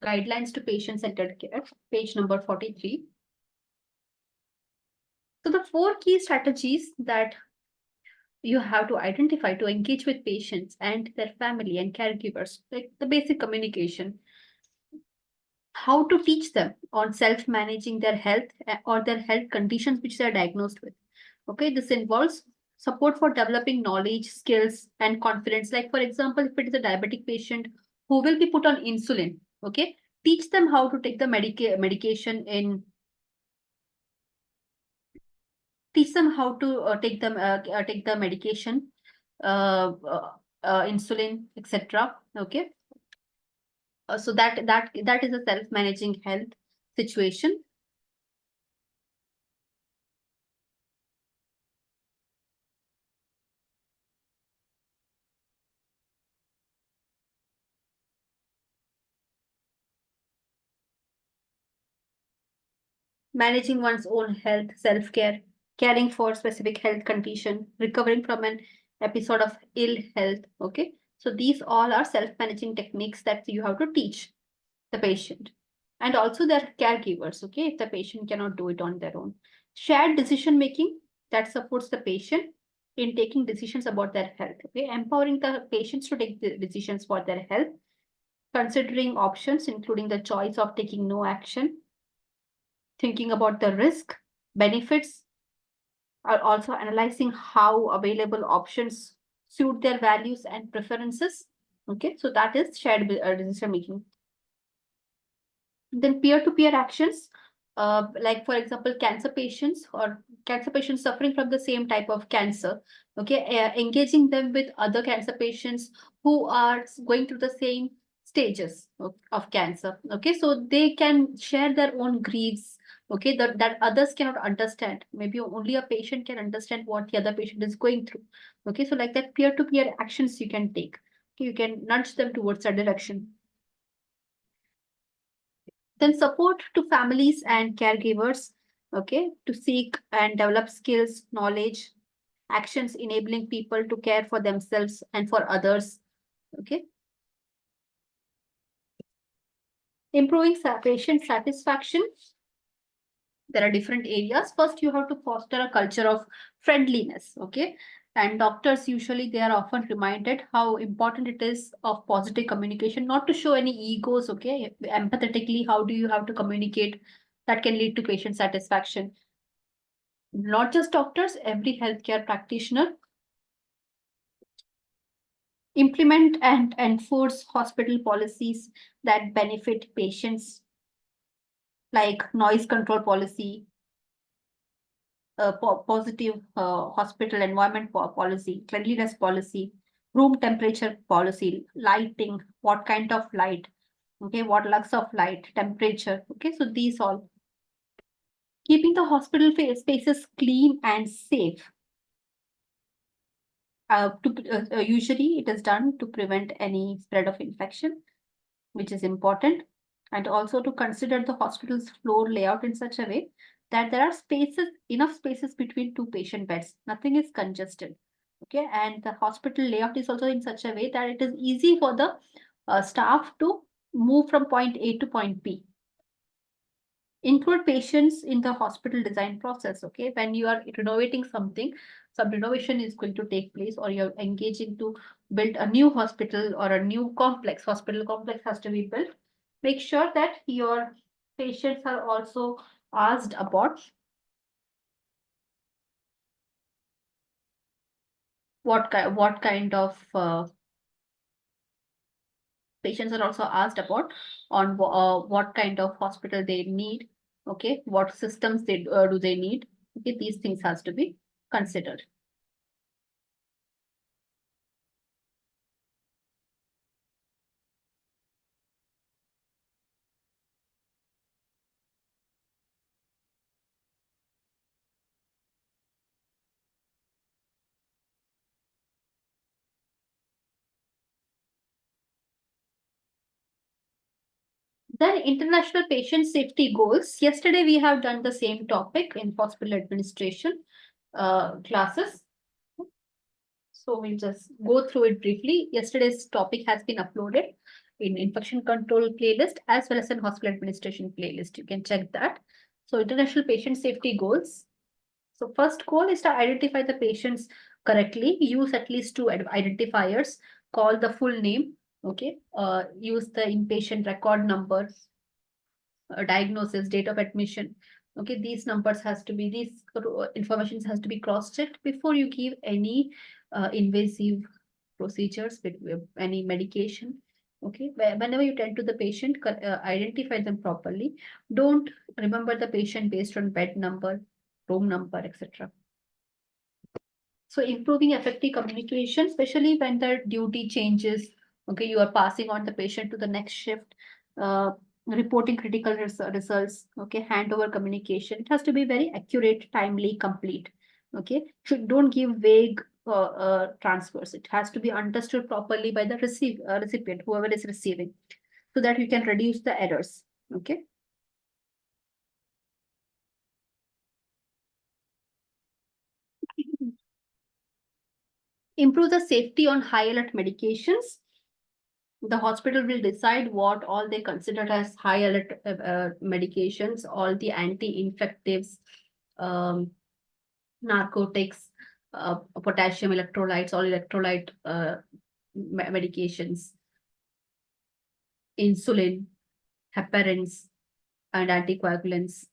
Guidelines to Patient-Centered Care, page number 43. So the 4 key strategies that you have to identify to engage with patients and their family and caregivers, like the basic communication, how to teach them on self-managing their health or their health conditions which they are diagnosed with. Okay, this involves support for developing knowledge, skills, and confidence. Like, for example, if it is a diabetic patient who will be put on insulin, okay, teach them how to take the medication in, teach them how to take the medication, insulin, etc. Okay, so that is a self-managing health situation. Managing one's own health, self-care, caring for specific health condition, recovering from an episode of ill health. Okay, so these all are self-managing techniques that you have to teach the patient and also their caregivers. Okay, if the patient cannot do it on their own. Shared decision making that supports the patient in taking decisions about their health. Okay, empowering the patients to take the decisions for their health, considering options including the choice of taking no action, thinking about the risk, benefits, are also analyzing how available options suit their values and preferences. Okay, so that is shared decision making. Then peer-to-peer actions, like for example, cancer patients suffering from the same type of cancer. Okay, engaging them with other cancer patients who are going through the same stages of cancer. Okay, so they can share their own griefs. Okay, that others cannot understand. Maybe only a patient can understand what the other patient is going through. Okay, so like that, peer-to-peer actions you can take. Okay, you can nudge them towards a direction. Then support to families and caregivers, okay, to seek and develop skills, knowledge, actions enabling people to care for themselves and for others. Okay. Improving patient satisfaction. There are different areas. First, you have to foster a culture of friendliness. Okay. And doctors usually they are often reminded how important it is of positive communication, not to show any egos. Okay. Empathetically, how do you have to communicate that can lead to patient satisfaction? Not just doctors, every healthcare practitioner. Implement and enforce hospital policies that benefit patients, like noise control policy, positive hospital environment policy, cleanliness policy, room temperature policy, lighting, what kind of light, okay, what lux of light, temperature. Okay, so these all. Keeping the hospital spaces clean and safe. Usually it is done to prevent any spread of infection, which is important, and also to consider the hospital's floor layout in such a way that there are enough spaces between two patient beds. Nothing is congested. Okay, and the hospital layout is also in such a way that it is easy for the staff to move from point A to point B. Include patients in the hospital design process. Okay, when you are renovating something, some renovation is going to take place, or you're engaging to build a new hospital or a new hospital complex has to be built. Make sure that your patients are also asked about what kind of patients are also asked about on what kind of hospital they need. Okay, what systems do they need. Okay, these things has to be considered. Then international patient safety goals. Yesterday we have done the same topic in hospital administration classes. So we'll just go through it briefly. Yesterday's topic has been uploaded. in infection control playlist as well as in hospital administration playlist. You can check that. So international patient safety goals. So first goal is to identify the patients correctly. Use at least two identifiers. Call the full name. Okay. Use the inpatient record number, diagnosis, date of admission. Okay, these numbers has to be, these information has to be cross-checked before you give any invasive procedures with any medication. Okay, whenever you tend to the patient, identify them properly. Don't remember the patient based on bed number, room number, etc. So improving effective communication, especially when the duty changes. Okay, you are passing on the patient to the next shift. Reporting critical results. Okay, handover communication. It has to be very accurate, timely, complete. Okay, don't give vague transfers. It has to be understood properly by the recipient, whoever is receiving, so that you can reduce the errors. Okay. Improve the safety on high alert medications. The hospital will decide what all they consider as high alert medications, all the anti-infectives, narcotics, potassium electrolytes, all electrolyte medications, insulin, heparins, and anticoagulants.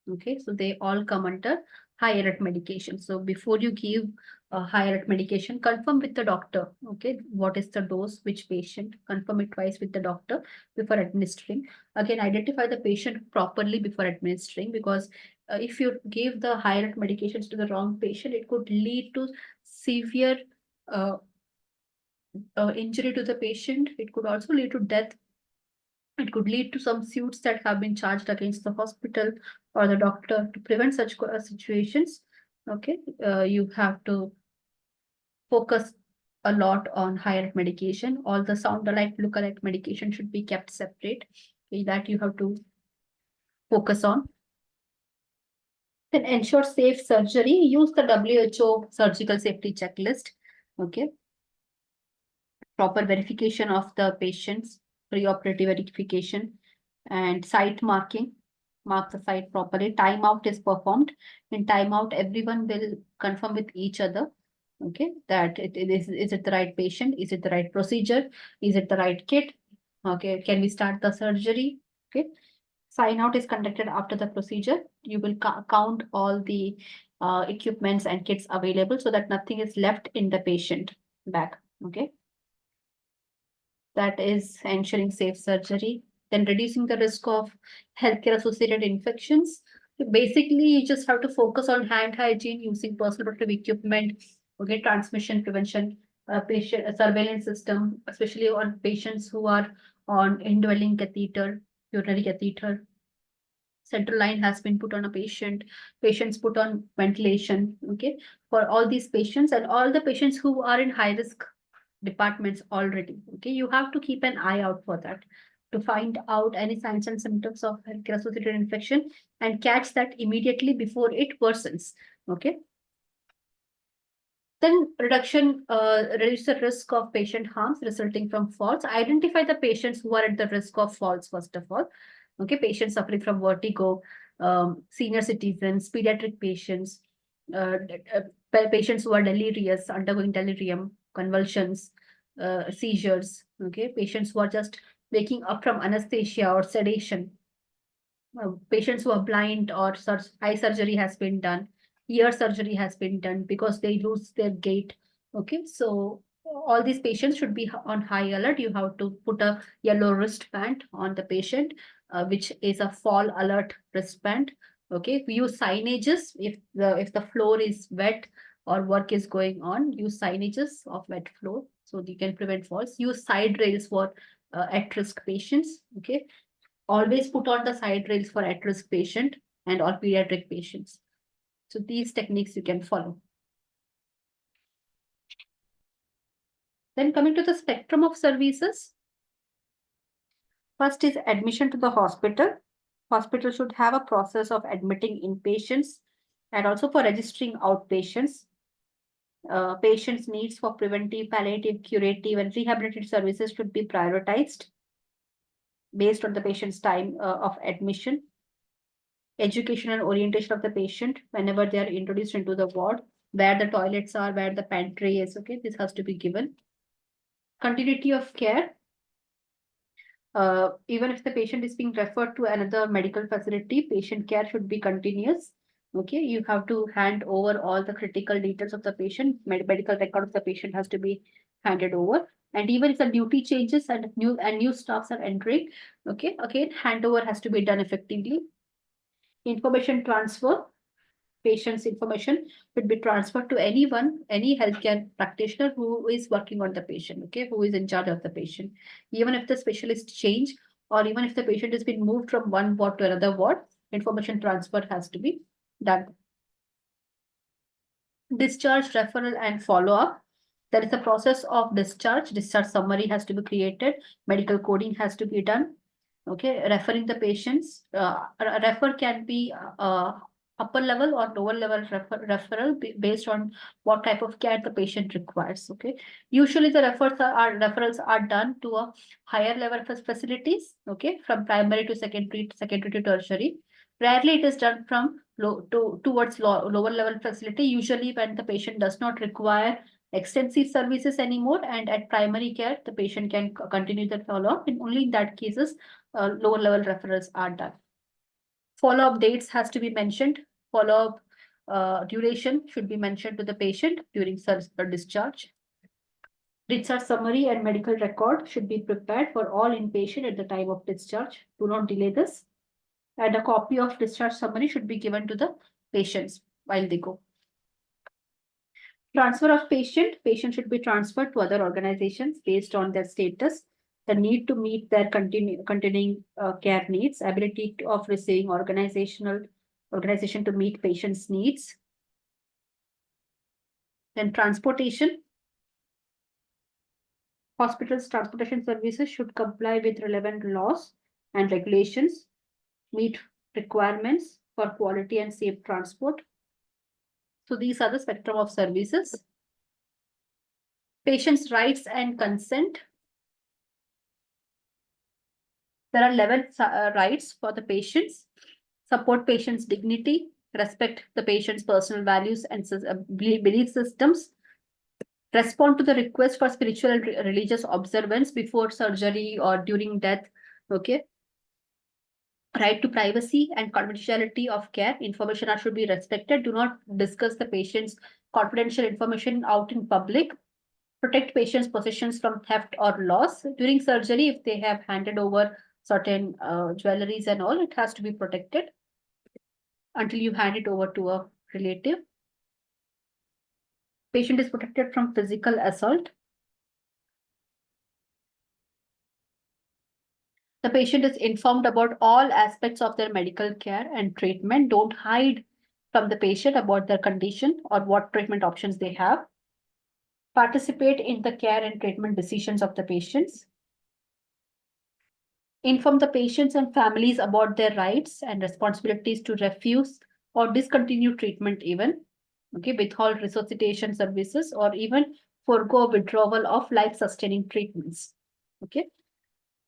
Okay, so they all come under high alert medication. So before you give a high alert medication, confirm with the doctor. Okay, what is the dose, which patient, confirm it twice with the doctor before administering. Again, identify the patient properly before administering, because if you give the high alert medications to the wrong patient, it could lead to severe uh, injury to the patient. It could also lead to death. It could lead to some suits that have been charged against the hospital or the doctor. To prevent such situations, okay, you have to focus a lot on higher medication. All the sound alike, look alike medication should be kept separate. Okay, that you have to focus on. Then ensure safe surgery. Use the WHO surgical safety checklist. Okay. Proper verification of the patient's preoperative verification and site marking. Mark the site properly. Timeout is performed. In timeout, everyone will confirm with each other. Okay, that is it the right patient? Is it the right procedure? Is it the right kit? Okay, can we start the surgery? Okay, sign out is conducted after the procedure. You will count all the equipments and kits available so that nothing is left in the patient bag. Okay, that is ensuring safe surgery. Then reducing the risk of healthcare associated infections. Basically, you just have to focus on hand hygiene, using personal protective equipment, okay, transmission prevention, patient surveillance system, especially on patients who are on indwelling catheter, urinary catheter. Central line has been put on a patient, patients put on ventilation, okay, for all these patients and all the patients who are in high risk departments already. Okay, you have to keep an eye out for that to find out any signs and symptoms of healthcare associated infection and catch that immediately before it worsens. Okay. Then reduce the risk of patient harms resulting from falls. Identify the patients who are at the risk of falls first of all. Okay, patients suffering from vertigo, senior citizens, pediatric patients, patients who are delirious, undergoing delirium, convulsions, seizures. Okay, patients who are just waking up from anesthesia or sedation, patients who are blind or eye surgery has been done, ear surgery has been done because they lose their gait. Okay, so all these patients should be on high alert. You have to put a yellow wristband on the patient, which is a fall alert wristband. Okay, use signages if the floor is wet or work is going on. Use signages of wet floor so you can prevent falls. Use side rails for at-risk patients. Okay, always put on the side rails for at-risk patient and all pediatric patients. So these techniques you can follow. Then coming to the spectrum of services. First is admission to the hospital. Hospital should have a process of admitting inpatients and also for registering outpatients. Patients' needs for preventive, palliative, curative, and rehabilitative services should be prioritized. based on the patient's time of admission. Education and orientation of the patient whenever they are introduced into the ward, where the toilets are, where the pantry is. Okay, this has to be given. Continuity of care. Even if the patient is being referred to another medical facility, patient care should be continuous. Okay, you have to hand over all the critical details of the patient. Medical record of the patient has to be handed over. And even if the duty changes and new staffs are entering, okay, again, handover has to be done effectively. Information transfer. Patient's information should be transferred to anyone, any healthcare practitioner who is working on the patient, okay, who is in charge of the patient. Even if the specialist change, or even if the patient has been moved from one ward to another ward, information transfer has to be done. Discharge, referral, and follow-up. There is a process of discharge. Discharge summary has to be created. Medical coding has to be done. Okay, referring the patients. Refer can be upper level or lower level referral based on what type of care the patient requires. Okay, usually the referrals are done to a higher level facilities. Okay, from primary to secondary to tertiary. Rarely it is done from towards lower level facility. Usually when the patient does not require extensive services anymore, and at primary care the patient can continue the follow-up, and only in that cases lower level referrals are done. Follow-up dates has to be mentioned. Follow-up duration should be mentioned to the patient during service or discharge. Discharge summary and medical record should be prepared for all inpatient at the time of discharge. Do not delay this. And a copy of discharge summary should be given to the patients while they go. Transfer of patient should be transferred to other organizations based on their status, the need to meet their continuing care needs, ability of receiving organization to meet patients' needs. Then transportation. Hospitals' transportation services should comply with relevant laws and regulations, meet requirements for quality and safe transport. So these are the spectrum of services. Patients' rights and consent. There are 11 rights for the patients. Support patients' dignity, respect the patient's personal values and belief systems, respond to the request for spiritual and religious observance before surgery or during death. Okay. Right to privacy and confidentiality of care. Information should be respected. Do not discuss the patient's confidential information out in public. Protect patients' possessions from theft or loss. During surgery, if they have handed over certain jewelries and all, it has to be protected until you hand it over to a relative. Patient is protected from physical assault. The patient is informed about all aspects of their medical care and treatment. Don't hide from the patient about their condition or what treatment options they have. Participate in the care and treatment decisions of the patients. Inform the patients and families about their rights and responsibilities to refuse or discontinue treatment even. Okay, withhold resuscitation services or even forego withdrawal of life-sustaining treatments. Okay.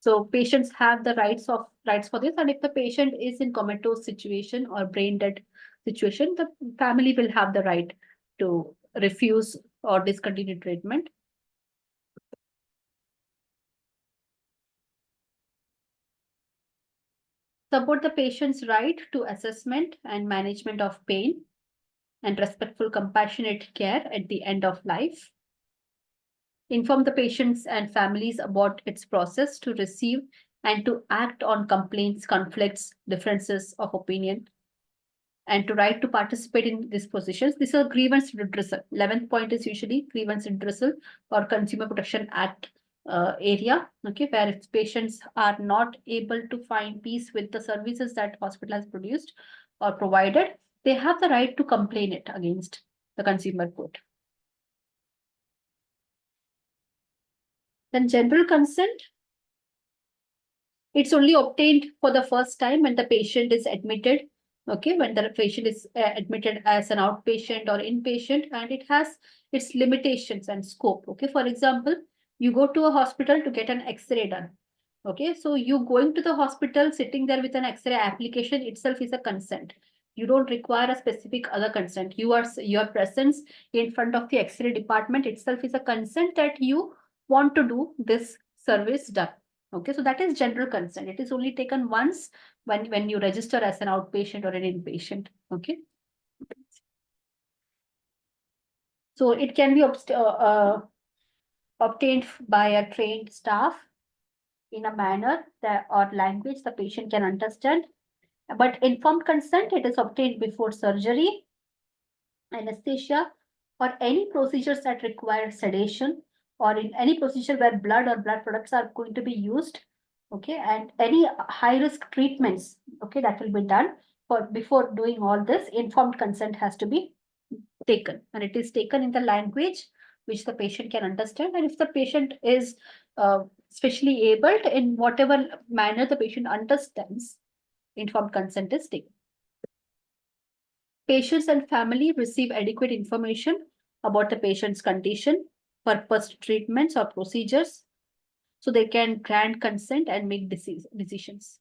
So patients have the rights for this, and if the patient is in comatose situation or brain dead situation, the family will have the right to refuse or discontinue treatment. Support the patient's right to assessment and management of pain and respectful, compassionate care at the end of life. Inform the patients and families about its process to receive and to act on complaints, conflicts, differences of opinion, and to right to participate in these positions. These are grievance redressal. 11th point is usually grievance redressal or Consumer Protection Act area, okay, where if patients are not able to find peace with the services that hospital has produced or provided, they have the right to complain it against the consumer court. Then general consent. It's only obtained for the first time when the patient is admitted. Okay, when the patient is admitted as an outpatient or inpatient, and it has its limitations and scope. Okay, for example, you go to a hospital to get an X-ray done. Okay, so you going to the hospital, sitting there with an X-ray application itself is a consent. You don't require a specific other consent. Your presence in front of the X-ray department itself is a consent that you want to do this service done. Okay, so that is general consent. It is only taken once when you register as an outpatient or an inpatient. Okay. So it can be obtained by a trained staff in a manner that or language the patient can understand. But informed consent, it is obtained before surgery, anesthesia, or any procedures that require sedation, or in any procedure where blood or blood products are going to be used. Okay, and any high risk treatments, okay, that will be done. For before doing all this, informed consent has to be taken, and it is taken in the language which the patient can understand. And if the patient is specially able in whatever manner the patient understands, informed consent is taken. Patients and family receive adequate information about the patient's condition, purpose treatments or procedures, so they can grant consent and make decisions.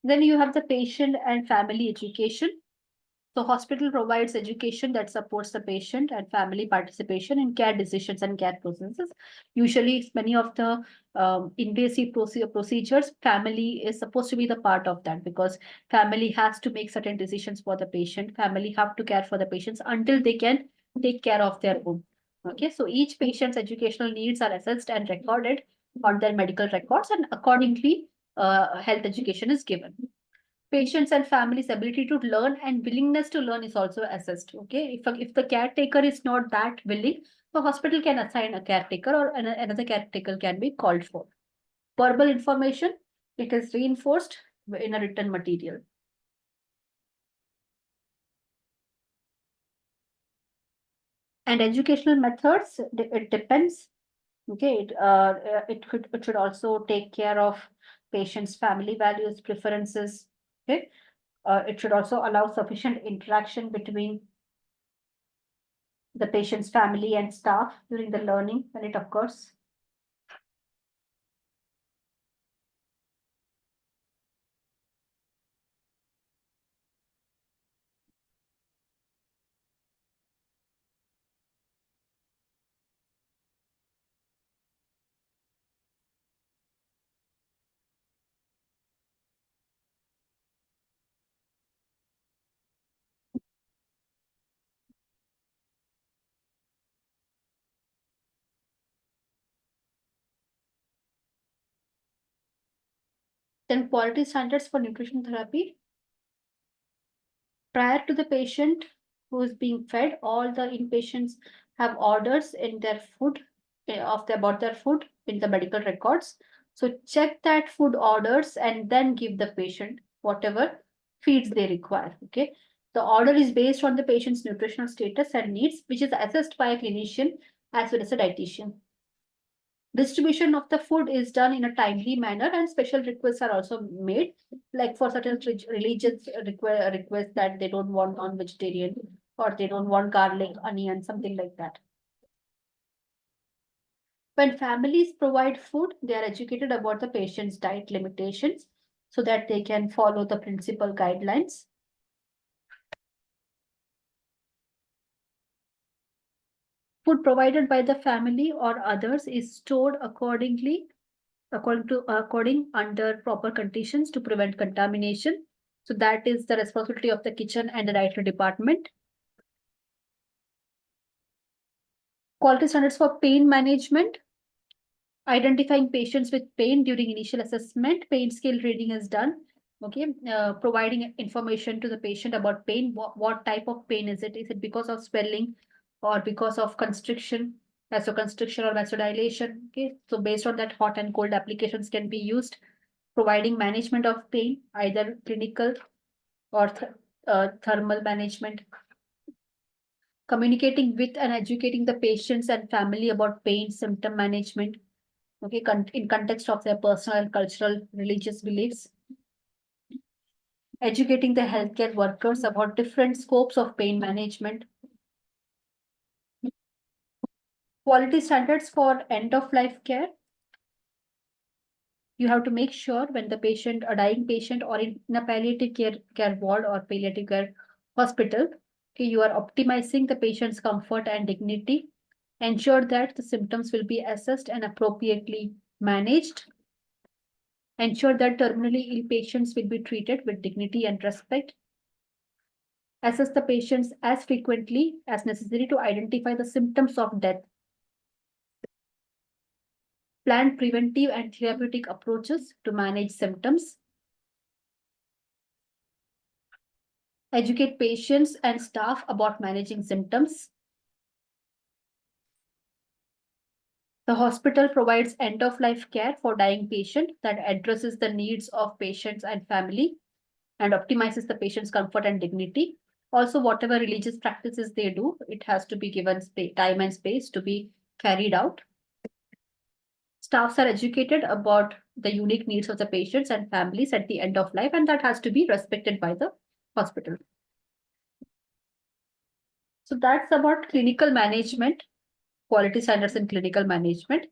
Then you have the patient and family education. So hospital provides education that supports the patient and family participation in care decisions and care processes. Usually, many of the invasive procedures, family is supposed to be the part of that, because family has to make certain decisions for the patient. Family have to care for the patients until they can take care of their own. Okay, so each patient's educational needs are assessed and recorded on their medical records, and accordingly, health education is given. Patients and families' ability to learn and willingness to learn is also assessed. Okay, if the caretaker is not that willing, the hospital can assign a caretaker, or another caretaker can be called for. Verbal information, it is reinforced in a written material. And educational methods, it depends. Okay, it should also take care of patients' family values, preferences. Okay, it should also allow sufficient interaction between the patient's family and staff during the learning when it occurs. Then quality standards for nutrition therapy. Prior to the patient who is being fed, all the inpatients have orders in their food about their food in the medical records. So check that food orders and then give the patient whatever feeds they require. Okay. The order is based on the patient's nutritional status and needs, which is assessed by a clinician as well as a dietitian. Distribution of the food is done in a timely manner, and special requests are also made, like for certain religious requests that they don't want non-vegetarian, or they don't want garlic, onion, something like that. When families provide food, they are educated about the patient's diet limitations so that they can follow the principal guidelines. Food provided by the family or others is stored according under proper conditions to prevent contamination. So that is the responsibility of the kitchen and the dietary department. Quality standards for pain management. Identifying patients with pain during initial assessment, pain scale reading is done. Okay, providing information to the patient about pain. What type of pain is it? Is it because of swelling or because of constriction, vasoconstriction or vasodilation? Okay, so based on that, hot and cold applications can be used. Providing management of pain, either clinical or thermal management. Communicating with and educating the patients and family about pain symptom management. Okay, in context of their personal and cultural religious beliefs. Educating the healthcare workers about different scopes of pain management. Quality standards for end-of-life care. You have to make sure when the patient, a dying patient, or in a palliative care ward or palliative care hospital, okay, you are optimizing the patient's comfort and dignity. Ensure that the symptoms will be assessed and appropriately managed. Ensure that terminally ill patients will be treated with dignity and respect. Assess the patients as frequently as necessary to identify the symptoms of death. Plan preventive and therapeutic approaches to manage symptoms. Educate patients and staff about managing symptoms. The hospital provides end-of-life care for dying patient that addresses the needs of patients and family and optimizes the patient's comfort and dignity. Also, whatever religious practices they do, it has to be given time and space to be carried out. Staffs are educated about the unique needs of the patients and families at the end of life, and that has to be respected by the hospital. So that's about clinical management, quality standards in clinical management.